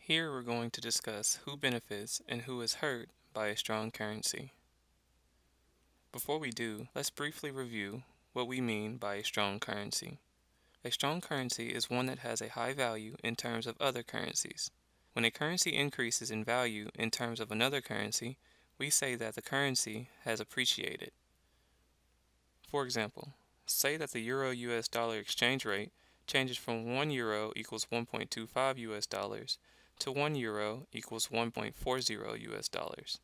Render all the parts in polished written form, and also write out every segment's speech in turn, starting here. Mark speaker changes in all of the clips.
Speaker 1: Here we're going to discuss who benefits and who is hurt by a strong currency. Before we do, let's briefly review what we mean by a strong currency. A strong currency is one that has a high value in terms of other currencies. When a currency increases in value in terms of another currency, we say that the currency has appreciated. For example, say that the Euro-US dollar exchange rate changes from 1 euro equals 1.25 US dollars to 1 euro equals 1.40 US dollars.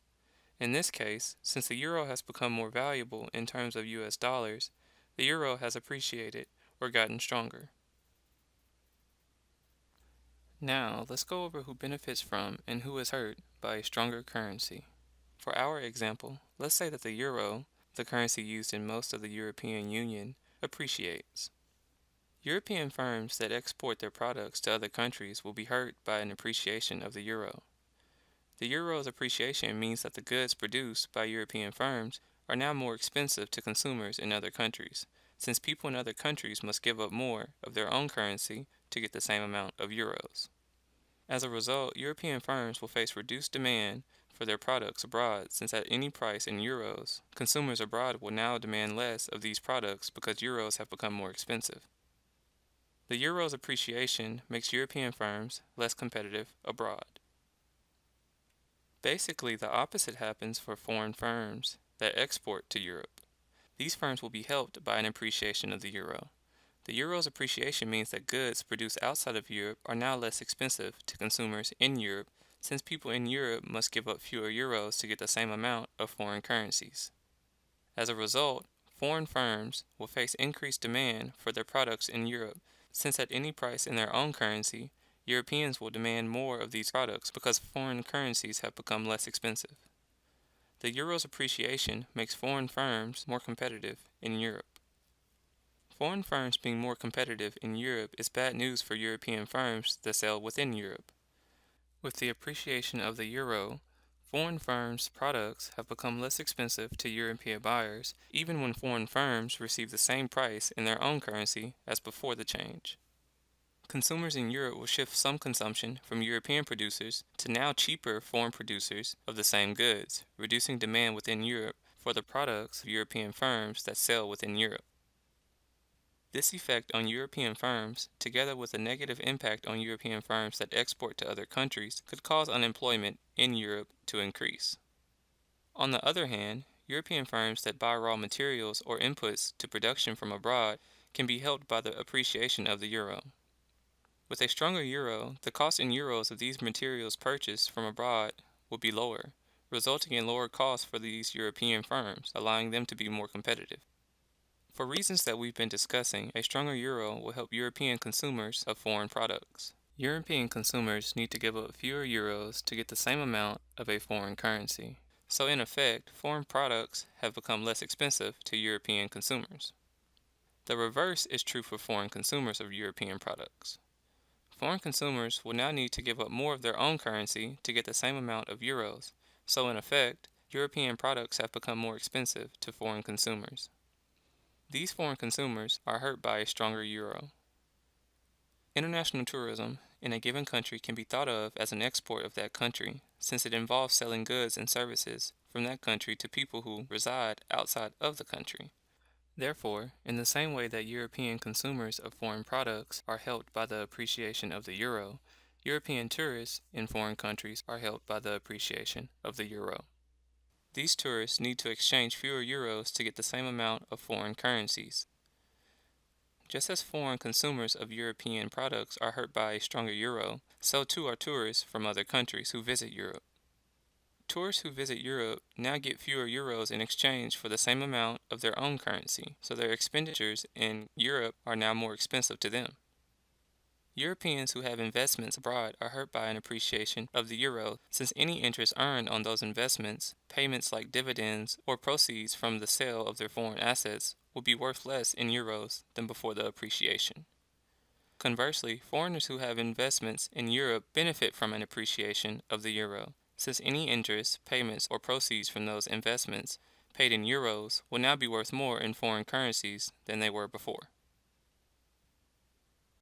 Speaker 1: In this case, since the euro has become more valuable in terms of US dollars, the euro has appreciated or gotten stronger. Now, let's go over who benefits from and who is hurt by a stronger currency. For our example, let's say that the euro, the currency used in most of the European Union, appreciates. European firms that export their products to other countries will be hurt by an appreciation of the euro. The euro's appreciation means that the goods produced by European firms are now more expensive to consumers in other countries, since people in other countries must give up more of their own currency to get the same amount of euros. As a result, European firms will face reduced demand for their products abroad, since at any price in euros, consumers abroad will now demand less of these products because euros have become more expensive. The euro's appreciation makes European firms less competitive abroad. Basically, the opposite happens for foreign firms that export to Europe. These firms will be helped by an appreciation of the euro. The euro's appreciation means that goods produced outside of Europe are now less expensive to consumers in Europe, since people in Europe must give up fewer euros to get the same amount of foreign currencies. As a result, foreign firms will face increased demand for their products in Europe, since at any price in their own currency, Europeans will demand more of these products because foreign currencies have become less expensive. The euro's appreciation makes foreign firms more competitive in Europe. Foreign firms being more competitive in Europe is bad news for European firms that sell within Europe. With the appreciation of the euro, foreign firms' products have become less expensive to European buyers, even when foreign firms receive the same price in their own currency as before the change. Consumers in Europe will shift some consumption from European producers to now cheaper foreign producers of the same goods, reducing demand within Europe for the products of European firms that sell within Europe. This effect on European firms, together with a negative impact on European firms that export to other countries, could cause unemployment in Europe to increase. On the other hand, European firms that buy raw materials or inputs to production from abroad can be helped by the appreciation of the euro. With a stronger euro, the cost in euros of these materials purchased from abroad will be lower, resulting in lower costs for these European firms, allowing them to be more competitive. For reasons that we've been discussing, a stronger euro will help European consumers of foreign products. European consumers need to give up fewer euros to get the same amount of a foreign currency. So in effect, foreign products have become less expensive to European consumers. The reverse is true for foreign consumers of European products. Foreign consumers will now need to give up more of their own currency to get the same amount of euros, so in effect, European products have become more expensive to foreign consumers. These foreign consumers are hurt by a stronger euro. International tourism in a given country can be thought of as an export of that country, since it involves selling goods and services from that country to people who reside outside of the country. Therefore, in the same way that European consumers of foreign products are helped by the appreciation of the euro, European tourists in foreign countries are helped by the appreciation of the euro. These tourists need to exchange fewer euros to get the same amount of foreign currencies. Just as foreign consumers of European products are hurt by a stronger euro, so too are tourists from other countries who visit Europe. Tourists who visit Europe now get fewer euros in exchange for the same amount of their own currency, so their expenditures in Europe are now more expensive to them. Europeans who have investments abroad are hurt by an appreciation of the euro, since any interest earned on those investments, payments like dividends, or proceeds from the sale of their foreign assets will be worth less in euros than before the appreciation. Conversely, foreigners who have investments in Europe benefit from an appreciation of the euro, since any interest, payments, or proceeds from those investments paid in euros will now be worth more in foreign currencies than they were before.